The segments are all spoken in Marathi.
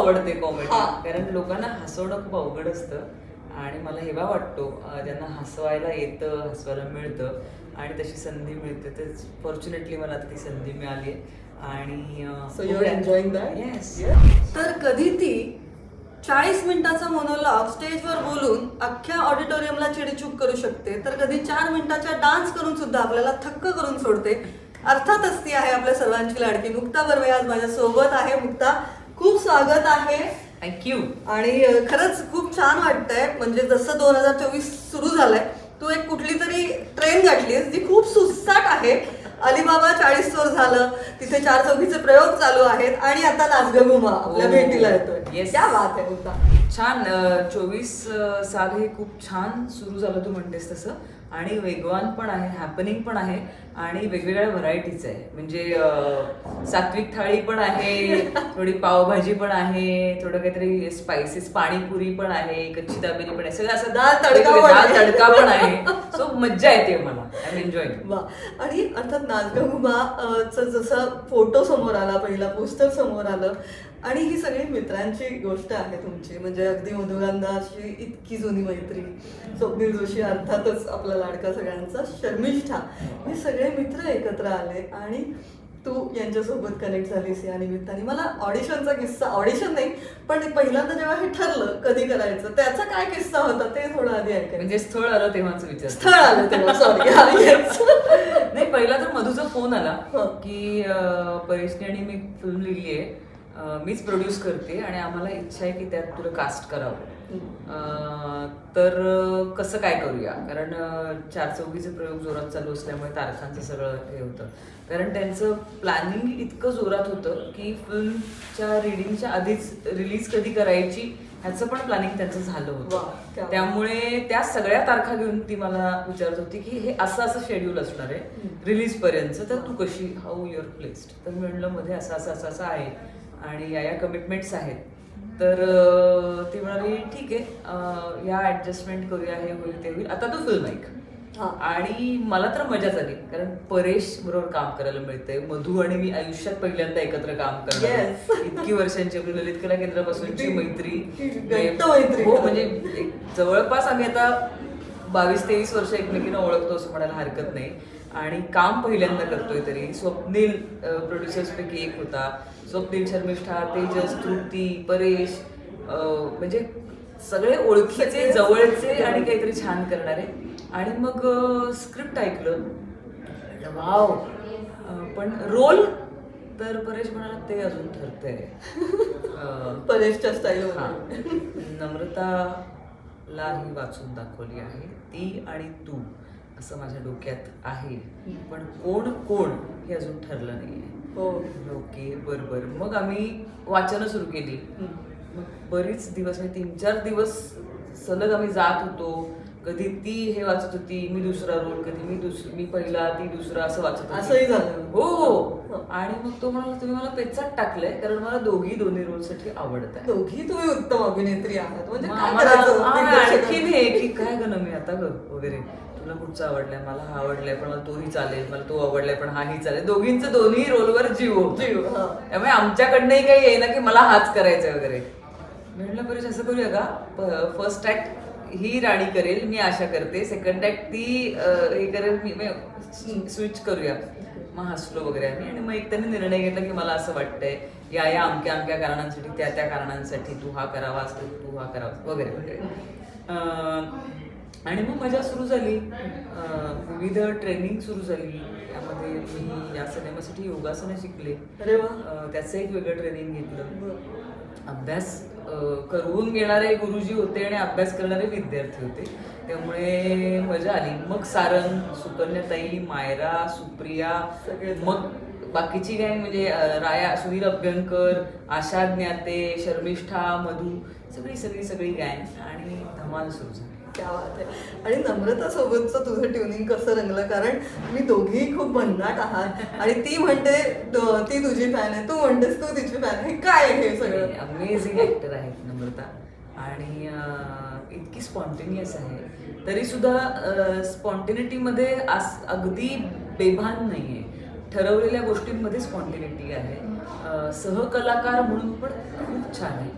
आवडते कॉमेडी, कारण लोकांना हसवणं खूप अवघड असतं आणि मला हेवा वाटतो ज्यांना हसवायला येतं, हसवायला मिळतं आणि तशी संधी मिळते. तर फॉर्च्युनेटली मला ती संधी मिळाली आहे आणि so you are enjoying that. Yes. तर कधी ती 40 मिनिटाचा मोनोलॉग स्टेजवर बोलून अख्ख्या ऑडिटोरियमला चिडीचूक करू शकते, तर कधी 4 मिनिटाच्या डान्स करून सुद्धा आपल्याला थक्क करून सोडते. अर्थातच ती आहे आपल्या सर्वांची लाडकी मुक्ता बर्वे. आज माझ्या सोबत आहे. मुक्ता, खूप स्वागत आहे. थँक्यू. आणि खरंच खूप छान वाटतंय. म्हणजे जसं 2024 सुरू झालंय, तू एक कुठली तरी ट्रेन गाठलीस जी खूप सुसाट आहे. अलिबाबा 40 वर झालं, तिथे 4 चौकीचे प्रयोग चालू आहेत आणि आता नाचगुमा आपल्या भेटीला येतोय. Yes. क्या बात आहे मुक्ता. छान. 24 साल हे खूप छान सुरू झालं तू म्हणतेस तसं, आणि वेगवान पण आहे, हॅपनिंग पण आहे आणि वेगवेगळ्या व्हरायटीज आहे. म्हणजे सात्विक थाळी पण आहे, थोडी पावभाजी पण आहे, थोडं काहीतरी स्पायसेस, पाणीपुरी पण आहे, कच्ची दाबेली पण आहे, सगळं असं दाल तडका पण दाल आहे. तडका पण आहे. सो मज्जा येते मला. I am enjoying. वा. आणि अर्थात नाचगुमा जसा फोटो समोर आला, पहिला पोस्टर समोर आलं आणि ही सगळी मित्रांची गोष्ट आहे तुमची. म्हणजे अगदी मधुरांदाशी इतकी जुनी मैत्री, स्वप्नील जोशी अर्थातच आपला लाडका सगळ्यांचा, शर्मिष्ठा, हे सगळे मित्र एकत्र आले आणि तू यांच्यासोबत कनेक्ट झालीस या निमित्ताने. मला ऑडिशनचा किस्सा, ऑडिशन नाही पण पहिल्यांदा जेव्हा हे ठरलं कधी करायचं, त्याचा काय किस्सा होता ते थोडं आधी ऐकायचं. म्हणजे स्थळ आलं तेव्हाच विचार. स्थळ आलं तेव्हा, सॉरी. नाही, पहिला तर मधूचा फोन आला हं. की परेशने आणि मी फिल्म लिहिली आहे, मीच प्रोड्यूस करते आणि आम्हाला इच्छा आहे की त्यात तुला कास्ट करावं. तर कसं काय करूया, कारण 4 चौकीचे प्रयोग जोरात चालू असल्यामुळे तारखांचं सगळं हे होतं. कारण त्यांचं प्लॅनिंग इतकं जोरात होतं की फिल्मच्या रिडिंगच्या आधीच रिलीज कधी करायची ह्याचं पण प्लॅनिंग त्यांचं झालं होतं. त्यामुळे त्या सगळ्या तारखा घेऊन ती मला विचारत होती की हे असं असं शेड्यूल असणार आहे रिलीज पर्यंत, तर तू कशी, हाऊ युअर प्लेस्ड. तर मी म्हणलं मध्ये असं असं असं असं आहे आणि या कमिटमेंट्स आहेत. तर ती म्हणाली ठीक आहे, या ऍडजस्टमेंट करूया, हे होईल ते होईल, आता तू फिल्म ऐक. आणि मला तर मजाच आली, कारण परेश बरोबर काम करायला मिळतंय. मधू आणि मी आयुष्यात पहिल्यांदा एकत्र काम करणार. इतकी वर्षांची आपली ललित कला केंद्रापासूनची मैत्री. हो, म्हणजे जवळपास आम्ही आता 22-23 वर्ष एकमेकींना ओळखतो असं म्हणायला हरकत नाही. आणि काम पहिल्यांदा करतोय तरी. स्वप्नील प्रोड्युसर्स पैकी एक होता. स्वप्नील, शर्मिष्ठा, तेजस, तृप्ती, परेश, म्हणजे सगळे ओळखीचे, जवळचे आणि काहीतरी छान करणारे. आणि मग स्क्रिप्ट ऐकलं, वाव. पण रोल तर परेश म्हणाला ते अजून ठरतंय. परेशच्या स्टाईल. नम्रताला ही वाचून दाखवली आहे, ती आणि तू असं माझ्या डोक्यात आहे, पण कोण कोण हे अजून ठरलं नाहीये. ओके, बरोबर. मग आम्ही वाचनं सुरू केली. मग बरीच दिवस, म्हणजे 3-4 दिवस सलग आम्ही जात होतो. कधी ती हे वाचत होती, मी दुसरा रोल, कधी मी पहिला, ती दुसरा, असं वाचत होती. असंही झालं. हो. आणि मग तो म्हणाला तुम्ही मला पेचात टाकलंय, कारण मला दोन्ही रोलसाठी आवडत आहे. दोघी तुम्ही उत्तम अभिनेत्री आहात. म्हणजे आणखीन हे की काय गं मी आता वगैरे, तुला कुठचा आवडलाय, मला हा आवडलाय पण मला तोही चालेल, मला तो आवडलाय पण हाही चालेल, दोघींचं दोन्ही रोलवर जीव. त्यामुळे आमच्याकडनंही काही येईना की मला हाच करायचा वगैरे. म्हटलं परेश असं करूया का, फर्स्ट ऍक्ट ही राणी करेल, मी आशा करते, सेकंड ऍक्ट ती हे करेल, मी स्विच करूया. मग हसलो वगैरे आम्ही. आणि मग एक त्यांनी निर्णय घेतला की मला असं वाटतंय या अमक्या अमक्या कारणांसाठी, त्या कारणांसाठी तू हा करावास, तू हा करावास वगैरे वगैरे. आणि मग मजा सुरू झाली, विविध ट्रेनिंग सुरू झाली. त्यामध्ये मी या सिनेमासाठी योगासनं शिकले, त्याचं एक वेगळं ट्रेनिंग घेतलं. अभ्यास करून घेणारे गुरुजी होते आणि अभ्यास करणारे विद्यार्थी होते, त्यामुळे मजा आली. मग सारंग, सुकन्याताई, मायरा, सुप्रिया, मग बाकीची गँग म्हणजे राया, सुनील अभ्यंकर, आशा ज्ञाते, शर्मिष्ठा, मधू, सगळी गँग आणि धमाल सुरू झाली. क्या बात आहे. आणि नम्रता सोबतचं तुझं ट्युनिंग कसं रंगलं, कारण तुम्ही दोघीही खूप भन्नाट आहात आणि ती म्हणते ती तुझी फॅन आहे, तू म्हणतेस तू तिची फॅन आहे. काय हे सगळं? अमेझिंग ऍक्टर आहेत नम्रता आणि इतकी स्पॉन्टेनियस आहे, तरी सुद्धा स्पॉन्टेनिटीमध्ये अगदी बेभान नाहीये. ठरवलेल्या गोष्टींमध्ये स्पॉन्टिनिटी आहे. सहकलाकार म्हणून पण खूप छान आहे.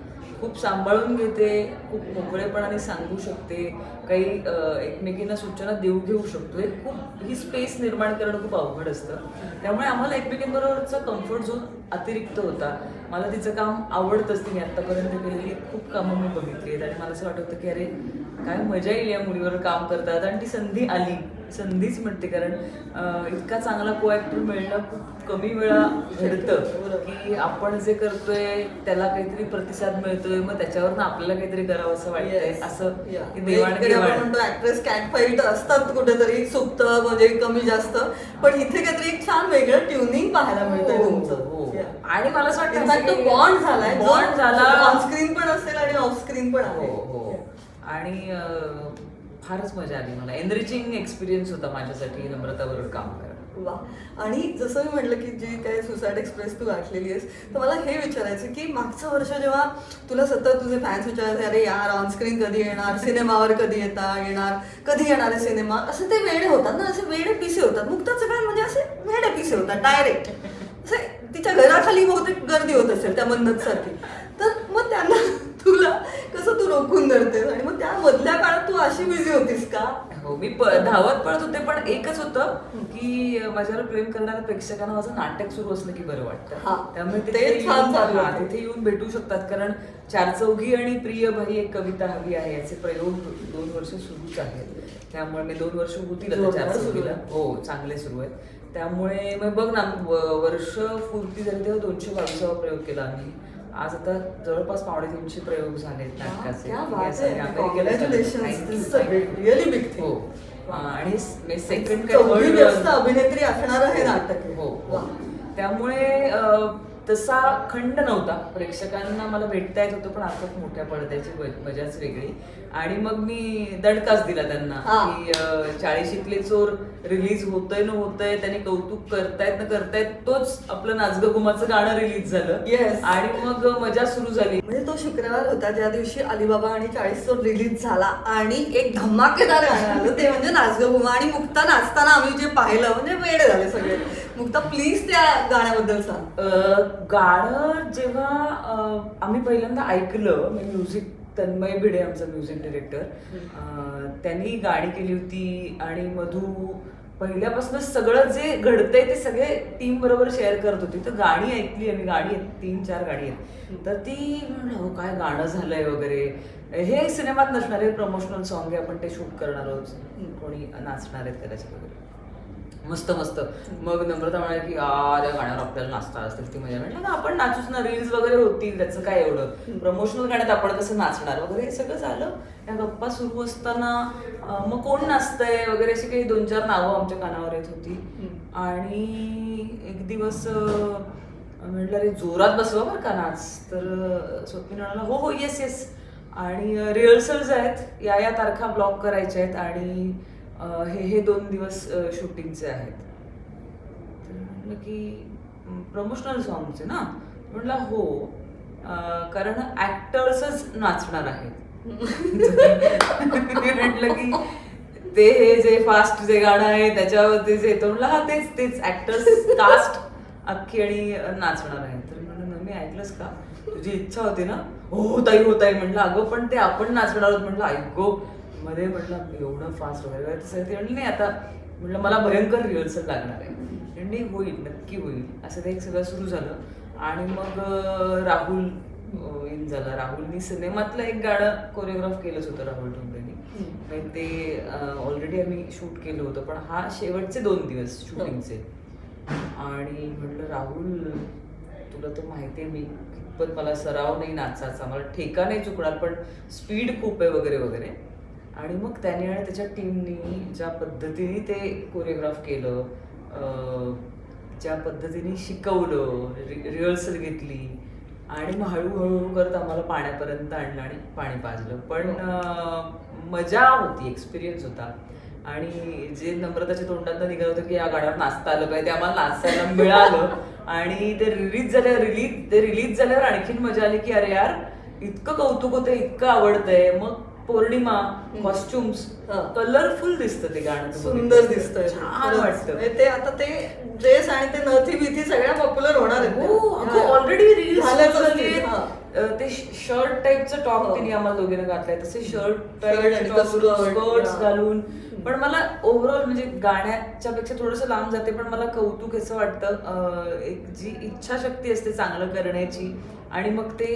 खूप सांभाळून घेते, खूप मोकळेपणाने सांगू शकते, काही एकमेकींना सूचना देऊ घेऊ शकतो. ही स्पेस निर्माण करणं खूप अवघड असतं. त्यामुळे आम्हाला एकमेकींबरोबरचा कम्फर्ट झोन अतिरिक्त होता. मला तिचं काम आवडतंच. तिने आत्तापर्यंत केलेली खूप कामं मी बघितली आहेत आणि मला असं वाटत होतं की अरे काय मजा येईल या मुलीवर काम करतात. आणि ती संधी आली, संधीच मिळते. कारण इतका चांगला को ॲक्टर मिळणं खूप कमी वेळा घडतं की आपण जे करतोय त्याला काहीतरी प्रतिसाद मिळतोय, मग त्याच्यावरनं आपल्याला काहीतरी करावं असं वाटतंय. असं म्हणतो ऍक्ट्रेस कॅट फाईट असतात कुठेतरी सुप्त म्हणजे कमी जास्त, पण इथे काहीतरी एक छान वेगळं ट्युनिंग पाहायला मिळतंय तुमचं. आणि मला असं वाटतं तो बॉन्ड झालाय, बॉन्ड झाला, ऑन स्क्रीन पण असेल आणि ऑफ स्क्रीन पण आहे. आणि फारच मजा आली. मला एनरिचिंग एक्सपिरियन्स होता माझ्यासाठी नम्रताबरोबर काम करायला. वा. आणि जसं मी म्हटलं की जी काही सुसाईड एक्सप्रेस तू गाठलेली आहेस, तर मला हे विचारायचं की मागचं वर्ष जेव्हा तुला सतत तुझे फॅन्स विचारायचे अरे यार ऑन स्क्रीन कधी येणार, सिनेमावर कधी येणार, कधी येणार आहे सिनेमा, असे ते वेडे होतात ना, असे वेडे पिसे होतात. मुक्ताचं काय म्हणजे असे वेडे पिसे होतात डायरेक्ट. असे तिच्या घराखाली बहुतेक गर्दी होत असेल त्या मन्नतसारखी. तर मग त्यांना तुला कसं तू रोखून धरतेस? आणि मग त्या मधल्या काळात तू अशी बिझी होतीस का? हो, मी धावत पळत होते, पण एकच होतं की माझ्यावर प्रेम करणाऱ्या प्रेक्षकांना माझं नाटक सुरू असलं की बरं वाटतं. त्यामुळे तिथे येऊन भेटू शकतात. कारण चार चौघी आणि प्रिय भाई एक कविता हवी आहे याचे प्रयोग 2 वर्ष सुरूच आहेत. त्यामुळे मी 2 वर्ष होतील आता चार चौघीला. हो, चांगले सुरू आहेत. त्यामुळे मग बघ ना, वर्ष पूर्ती झाली तेव्हा 222वा प्रयोग केला आम्ही. आज आता जवळपास 350 प्रयोग झालेत नाटकाचे. आणि सेकंड अभिनेत्री असणार हे नाटक. हो, त्यामुळे तसा खंड नव्हता. प्रेक्षकांना मला भेटता येत होतं, पण अर्थात मोठ्या पडद्याची मजाच वेगळी. आणि मग मी दणकाच दिला त्यांना की 40शीतले चोर रिलीज होतंय न होतंय, त्याने कौतुक करतायत न करतायत. तोच आपलं नाचगं घुमाचं गाणं रिलीज झालं आणि मग मजा सुरू झाली. म्हणजे तो शुक्रवार होता ज्या दिवशी अलिबाबा आणि 40 चोर रिलीज झाला आणि एक धमाकेदार गाणं आलं, ते म्हणजे नाचगं घुमा. आणि मुक्ता नाचताना आम्ही जे पाहिलं म्हणजे वेडे झाले सगळे. मुक्ता प्लीज त्या गाण्याबद्दल सांग. गाणं जेव्हा आम्ही पहिल्यांदा ऐकलं, म्युझिक तन्मय भिडे आमचा म्युझिक डिरेक्टर, त्यांनी गाणी केली होती. आणि मधू पहिल्यापासूनच सगळं जे घडतंय ते सगळे टीम बरोबर शेअर करत होती. तर गाणी ऐकली आम्ही, गाणी आहेत 3-4 गाणी आहेत. तर ती म्हणलं काय गाणं झालंय वगैरे. हे सिनेमात नसणार आहे, प्रमोशनल सॉन्ग आहे, आपण ते शूट करणार आहोत, कोणी नाचणार आहेत कदाचित वगैरे. मस्त मस्त. मग नम्रता म्हणाली की त्या गाण्यावर आपल्याला नाचता असतील ती मजा. म्हटलं ना आपण नाचूच ना, रील्स वगैरे होतील, त्याचं काय एवढं, प्रमोशनल गाण्यात आपण कसं नाचणार वगैरे. हे सगळं झालं. या गप्पा सुरू असताना मग कोण नाचतंय वगैरे अशी काही 2-4 नावं आमच्या कानावर येत होती. आणि एक दिवस म्हटलं रे जोरात बसवा बरं का नाच. तर स्वप्नील म्हणाला हो येस येस. आणि रिहर्सल्स आहेत, या तारखा ब्लॉक करायच्या आहेत आणि हे 2 दिवस शूटिंगचे आहेत. तर म्हटलं की प्रमोशनल सॉंगचे ना. म्हटलं हो, कारण ऍक्टर्सच नाचणार आहेत. म्हटलं की ते हे जे फास्ट जे गाणं आहे त्याच्यावरती जे येतं. म्हटलं हा तेच ऍक्टर्स कास्ट अख्खी आणि नाचणार आहे. तर म्हणलं मी ऐकलंस का, तुझी इच्छा होती ना. हो ताई म्हटलं अगं पण ते आपण नाचणार आहोत. म्हटलं ऐको मध्ये म्हटलं एवढं फास्ट वगैरे तसं. ते म्हणलं नाही आता, म्हटलं मला भयंकर रिहर्सल लागणार आहे. म्हणजे होईल, नक्की होईल. असं ते एक सगळं सुरू झालं. आणि मग राहुल इन झाला. राहुलनी सिनेमातलं एक गाणं कोरिओग्राफ केलंच होतं राहुल ठोंबरेनी. म्हणजे ते ऑलरेडी आम्ही शूट केलं होतं, पण हा शेवटचे 2 दिवस शूटिंगचे. आणि म्हटलं राहुल तुला तर माहिती आहे मी कितपत मला सराव नाही नाचायचा, मला ठेका नाही चुकणार, पण स्पीड खूप आहे वगैरे वगैरे. आणि मग त्याने आणि त्याच्या टीमनी ज्या पद्धतीने ते कोरिओग्राफ केलं, ज्या पद्धतीने शिकवलं, रिहर्सल घेतली आणि मग हळूहळू करत आम्हाला पाण्यापर्यंत आणलं आणि पाणी पाजलं. पण मजा होती, एक्सपिरियन्स होता. आणि जे नम्रताच्या तोंडात निघालं होतं की या गाण्यावर नाचता आलं पाहिजे, ते आम्हाला नाचायला मिळालं. आणि ते रिलीज झाल्यावर आणखीन मजा आली की अरे यार इतकं कौतुक होतं, इतकं आवडतंय. मग पौर्णिमा कॉस्ट्युम्स हा. कलरफुल दिसतं ते गाणं. तू सुंदर बघितलं. दिसतंय छान वाटतं. म्हणजे ते आता ते ड्रेस आणि ते नथी बिथी सगळ्या पॉप्युलर होणार आहेत. ऑलरेडी रील्स झाल्याच असतील, हा. ते शर्ट टाईपचं टॉप हो. तिने आम्हाला दोघींना घातलंय, तसे शर्ट आणि कसलं स्कर्ट्स हा. घालून. पण मला ओव्हरऑल म्हणजे गाण्याच्या पेक्षा थोडंसं लांब जाते, पण मला कौतुक असं वाटतं एक जी इच्छाशक्ती असते चांगलं करण्याची, आणि मग ते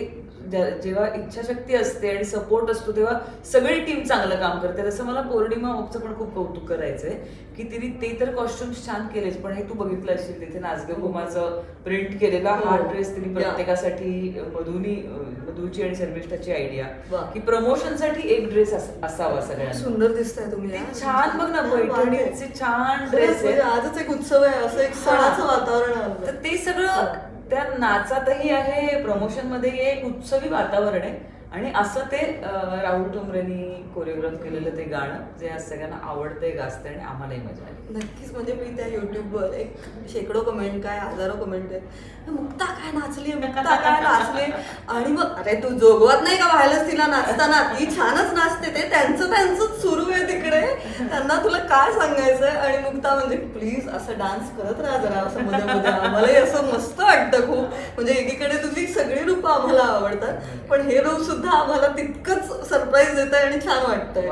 जेव्हा इच्छाशक्ती असते आणि सपोर्ट असतो तेव्हा सगळी टीम चांगलं काम करते. तसं मला पौर्णिमा ओकचं पण खूप कौतुक करायचंय की तिने ते तर कॉस्ट्युम्स छान केलेच, पण हे तू बघितलं असेल तिथे नाचगं घुमाचं प्रिंट केलेला हा ड्रेस तिने प्रत्येकासाठी, मधूची आणि शर्मिष्ठाची आयडिया वा. की प्रमोशनसाठी एक ड्रेस असावा सगळ्यांना. सुंदर दिसताय तुम्ही यार. छान बघ ना, पैठणीचे छान खरंच ड्रेस म्हणजे आहे. आजच एक उत्सव आहे, असं एक सणाचं वातावरण आहे. तर ते सगळं त्या नाचातही आहे, प्रमोशन मध्ये एक उत्सवी वातावरण आहे. आणि असं ते राहुल ठोंबरेनी कोरिओग्राफ केलेलं ते गाणं जे आज सगळ्यांना आवडतंय, गाजतंय आणि आम्हालाही मजा आली. नक्कीच. म्हणजे मी त्या युट्यूबवर एक शेकडो कमेंट काय हजारो कमेंट आहेत, मुक्ता काय नाचली, मुक्ता काय नाचले. आणि मग अरे तू जोगवत नाही का व्हायलाच तिला नाचताना, ती छानच नाचते, ते त्यांचं सुरू आहे तिकडे, त्यांना तुला काय सांगायचंय. आणि मुक्ता म्हणजे प्लीज असं डान्स करत राहा जरा असं मध्ये मध्ये, आम्हालाही असं मस्त वाटतं खूप. म्हणजे एकीकडे तुझी सगळी रूपं आम्हाला आवडतात, पण हे रूप सुद्धा आम्हाला तितकंच सरप्राईज देत आहे आणि छान वाटतंय.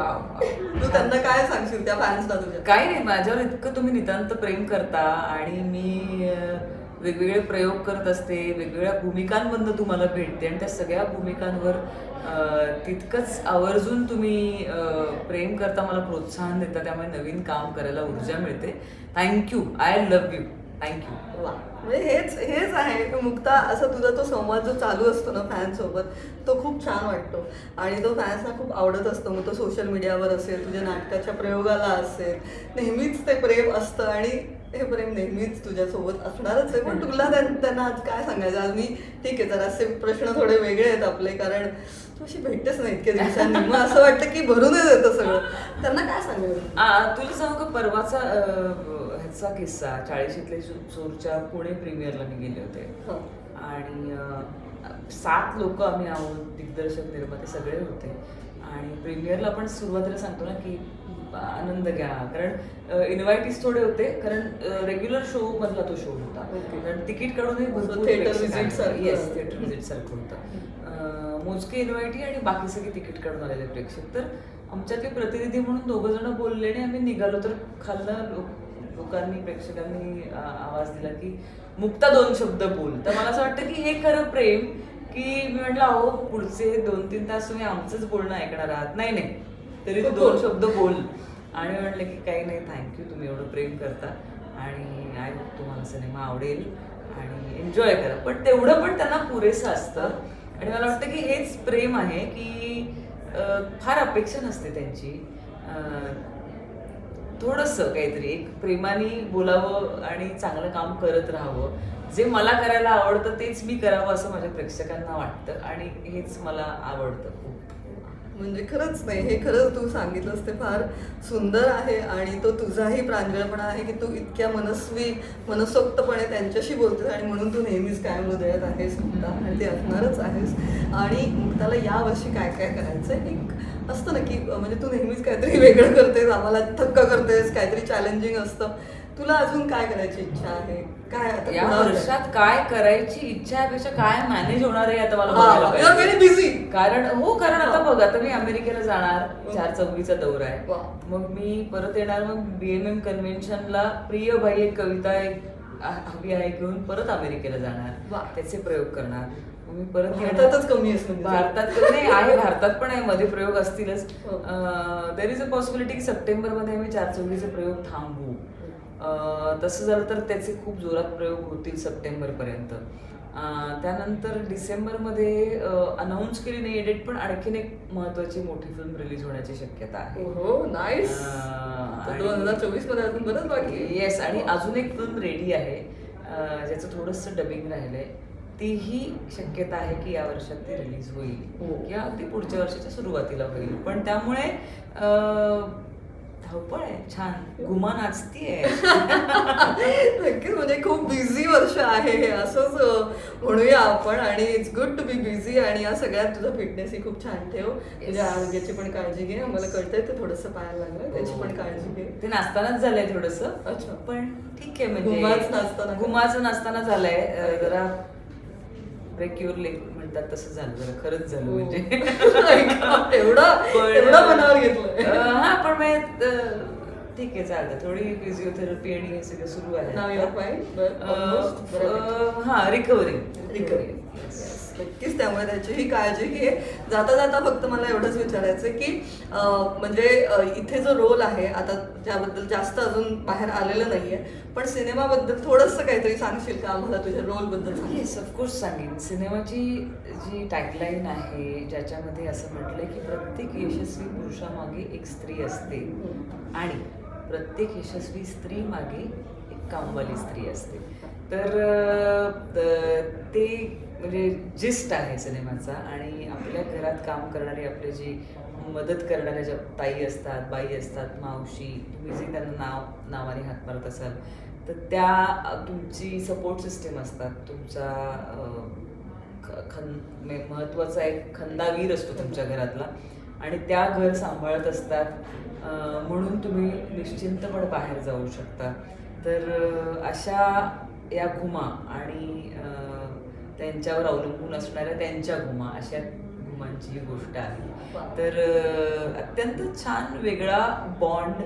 तू त्यांना काय सांगशील त्या फॅन्सला तुझ्या? काय नाही, माझ्यावर इतकं तुम्ही नितांत प्रेम करता आणि मी वेगवेगळे प्रयोग करत असते, वेगवेगळ्या भूमिकांमधनं तुम्हाला भेटते आणि त्या सगळ्या भूमिकांवर तितकंच आवर्जून तुम्ही प्रेम करता, मला प्रोत्साहन देता, त्यामुळे नवीन काम करायला ऊर्जा मिळते. Thank you, I love you, thank you. वा. म्हणजे हेच आहे मुक्ता, असं तुझा तो संवाद जो चालू असतो ना फॅन्ससोबत, तो खूप छान वाटतो आणि तो फॅन्सना खूप आवडत असतो. मग तो सोशल मीडियावर असेल, तुझ्या नाटकाच्या प्रयोगाला असेल, नेहमीच ते प्रेम असतं आणि हे प्रेम नेहमीच तुझ्यासोबत असणारच आहे. पण तुला त्यांना आज काय सांगायचं? आज मी ठीक आहे, जरा असे प्रश्न थोडे वेगळे आहेत आपले, कारण तू अशी भेटतेच नाही इतक्या दिवसांनी, मग असं वाटतं की भरूनच येतं सगळं. त्यांना काय सांगायचं? तुला सांगू का, परवाचा ह्याचा किस्सा, 40शीतले चोरच्या पुणे प्रीमियरला मी गेले होते आणि 7 लोक आम्ही आहोत, दिग्दर्शक निर्माते सगळे होते. आणि प्रीमियरला पण सुरुवातीला सांगतो ना की आनंद घ्या, कारण इन्व्हायटीज थोडे होते, कारण रेग्युलर शो मधला तो शो होता, कारण तिकीट काढूनही भरपूर थिएटर विजिट सारखं. येस, थिएटर विजिट सारखं होतं. मोजके इन्व्हायटी आणि बाकी सगळे तिकीट काढून आलेले प्रेक्षक. तर आमच्यातले प्रतिनिधी म्हणून 2 जण बोलले आणि आम्ही निघालो, तर खाल्लं लोकांनी, प्रेक्षकांनी आवाज दिला की मुक्ता 2 शब्द बोल. तर मला असं वाटतं की हे खरं प्रेम, की मी म्हटलं अहो पुढचे 2-3 तास तुम्ही आमचंच बोलणं ऐकणार आहात, नाही तरी तू 2 शब्द बोल. आणि म्हटलं की काही नाही, थँक्यू, तुम्ही एवढं प्रेम करता आणि आय होप तुम्हाला सिनेमा आवडेल आणि एन्जॉय करा. पण तेवढं पण त्यांना पुरेसं असतं आणि मला वाटतं की हेच प्रेम आहे की फार अपेक्षा नसते त्यांची, थोडंसं काहीतरी एक प्रेमाने बोलावं आणि चांगलं काम करत राहावं. जे मला करायला आवडतं तेच मी करावं असं माझ्या प्रेक्षकांना वाटतं आणि हेच मला आवडतं खूप. म्हणजे खरंच नाही, हे खरंच तू सांगितलंस ते फार सुंदर आहे आणि तो तुझाही प्रांजळपणा आहे की तू इतक्या मनसोक्तपणे त्यांच्याशी बोलतेस आणि म्हणून तू नेहमीच कायम हृदयात आहेस मुक्ता, आणि ते असणारच आहेस. आणि मुक्ताला यावर्षी काय काय करायचं एक असतं ना की म्हणजे तू नेहमीच काहीतरी वेगळं करतेस, आम्हाला थक्क करतेस, काहीतरी चॅलेंजिंग असतं. तुला अजून काय करायची इच्छा आहे? काय आता या वर्षात काय करायची इच्छा आहे, काय मॅनेज होणार आहे आता मला बघायला पाहिजे. Very busy. कारण आता बघ, आता मी अमेरिकेला जाणार, 4/4चा दौरा आहे, मग मी परत येणार, मग BMM कन्व्हेन्शनला प्रिय बाई एक कविता हवी आहे घेऊन परत अमेरिकेला जाणार, त्याचे प्रयोग करणार. मग मी परत भारतातच कमी असतो, भारतात नाही आहे, भारतात पण आहे, मध्ये प्रयोग असतीलच. देर इज अ पॉसिबिलिटी की सप्टेंबरमध्ये आम्ही 4/4चे प्रयोग थांबवू. तसं झालं तर त्याचे खूप जोरात प्रयोग होतील सप्टेंबरपर्यंत. त्यानंतर डिसेंबरमध्ये अनाऊन्स केली नाही डेट, पण आणखीन एक महत्वाची मोठी फिल्म रिलीज होण्याची शक्यता आहे. हो नाईस. 2024 मध्ये अजून बरंच बाकी. येस, आणि अजून एक फिल्म रेडी आहे ज्याचं थोडंसं डबिंग राहिलंय. तीही शक्यता आहे की या वर्षात ती रिलीज होईल किंवा अगदी पुढच्या वर्षाच्या सुरुवातीला होईल. पण त्यामुळे धावपळ आहे, छान गुमा नाचतीये. नक्कीच, म्हणजे खूप बिझी वर्ष आहे हे, असंच म्हणूया आपण. आणि it's good to be busy. आणि या सगळ्यात तुझं फिटनेस ही खूप छान ठेव. तुझ्या आरोग्याची पण काळजी घे. आम्हाला कळतंय ते थोडंसं पाहायला लागलं, त्याची पण काळजी घे. ते नाचतानाच झालंय थोडस. अच्छा. पण ठीक आहे, म्हणजे गुमाच नाचताना झालंय. जरा ब्रेक युअर लेग म्हणतात तसं झालं, जरा खरंच झालं म्हणजे. एवढं मनावर घेतलं. हा, पण मग ठीक आहे, चालतं. थोडी फिजिओथेरपी आणि हे सगळं सुरू आहे. हा, रिकव्हरी. नक्कीच, त्यामुळे त्याची ही काळजी घे. जाता जाता फक्त मला एवढंच विचारायचं की म्हणजे इथे जो रोल आहे आता, ज्याबद्दल जास्त अजून बाहेर आलेलं नाहीये, पण सिनेमाबद्दल थोडंसं काहीतरी सांगशील का आम्हाला तुझ्या रोलबद्दल? येस, ऑफकोर्स सांगेन. सिनेमाची जी टॅगलाईन आहे, ज्याच्यामध्ये असं म्हटलंय की प्रत्येक यशस्वी पुरुषामागे एक स्त्री असते आणि प्रत्येक यशस्वी स्त्री मागे एक कामवाली स्त्री असते. तर ते म्हणजे जिस्ट आहे सिनेमाचा. आणि आपल्या घरात काम करणारी, आपले जी मदत करणाऱ्या ज्या ताई असतात, बाई असतात, मावशी, तुम्ही जे त्यांना नावाने हाक मारत असाल, तर त्या तुमची सपोर्ट सिस्टीम असतात. तुमचा महत्त्वाचा एक खंदावीर असतो तुमच्या घरातला, आणि त्या घर सांभाळत असतात. म्हणून तुम्ही निश्चिंतपणे बाहेर जाऊ शकता. तर अशा या घुमा आणि त्यांच्यावर अवलंबून असणाऱ्या त्यांच्या घुमा, अशा घुमांची ही गोष्ट आहे. तर अत्यंत छान वेगळा बॉन्ड,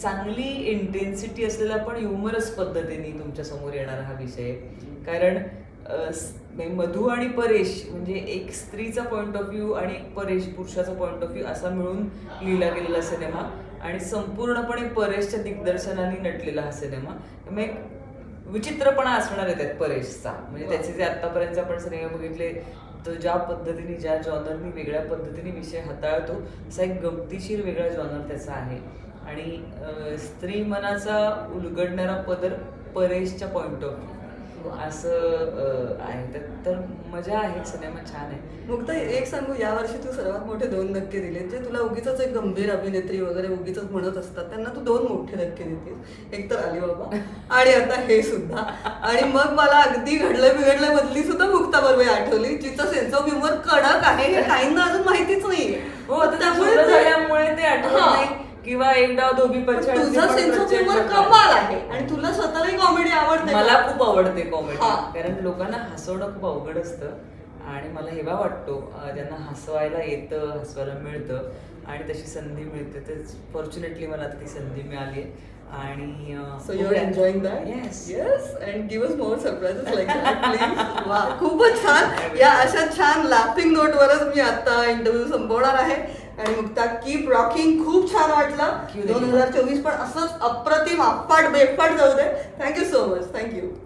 चांगली इंटेन्सिटी असलेला पण ह्युमरस पद्धतीने तुमच्या समोर येणारा हा विषय. कारण मधू आणि परेश म्हणजे एक स्त्रीचा पॉइंट ऑफ व्ह्यू आणि एक परेश पुरुषाचा पॉइंट ऑफ व्ह्यू असा मिळून लिहिला गेलेला सिनेमा, आणि संपूर्णपणे परेशच्या दिग्दर्शनाने नटलेला हा सिनेमा. त्यामुळे एक विचित्रपणा असणार आहे त्यात परेशचा. म्हणजे त्याचे जे आतापर्यंत आपण सिनेमा बघितले, तो ज्या पद्धतीने, ज्या जॉनरनी वेगळ्या पद्धतीने विषय हाताळतो, असा एक गमतीशीर वेगळा जॉनर त्याचा आहे. आणि स्त्री मनाचा उलगडणारा पदर परेशच्या पॉइंट ऑफ व्ह्यू असं आहे. तर मजा आहे, सिनेमा छान आहे. मुक्ता, एक सांगू, यावर्षी तू सर्वात मोठे 2 धक्के दिले. जे तुला उगीच एक गंभीर अभिनेत्री वगैरे उगीच म्हणत असतात, त्यांना तू 2 मोठे धक्के देतेस. एक तर अलीबाबा आणि आता हे सुद्धा. आणि मग मला अगदी घडलं मधली सुद्धा मुक्ता बर्वे आठवली, जिचा सेन्स ऑफ ह्युमर कडक आहे हे काहींना अजून माहितीच नाहीये. हो, त्यामुळे ते आठवत नाही. किंवा एक डाव धोबी पछाड. तुझा सेन्स ऑफ ह्युमर कमाल आहे आणि तुला स्वतःलाही कॉमेडी आवडते. मला खूप आवडते कॉमेडी, कारण लोकांना हसवणं खूप अवघड असतं. आणि मला हेवा वाटतो ज्यांना हसवायला येतं, हसवायला मिळतं आणि तशी संधी मिळते. तर फॉर्च्युनेटली मला ती संधी मिळाली आहे. आणि so you are enjoying that. Yes, and give us more surprises like that please. वा, खूपच छान. या अशा छान लाफिंग नोटवरच मी आता इंटरव्ह्यू संपवणार आहे. आणि मुक्ता, कीप रॉकिंग. खूप छान वाटलं. 2024 पण असंच अप्रतिम, अप्पाट बेफाट जाऊ दे. Thank you so much.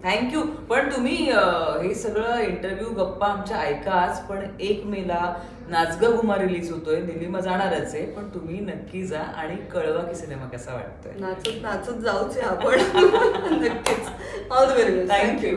थँक्यू. पण तुम्ही हे सगळं इंटरव्ह्यू गप्पा आमच्या ऐकाच, पण 1 मेला नाच ग घुमा रिलीज होतोय. निलिमा जाणारच आहे, पण तुम्ही नक्की जा आणि कळवा की सिनेमा कसा वाटतोय. नाचत नाचत जाऊच आपण. नक्कीच. All the very best. Thank you.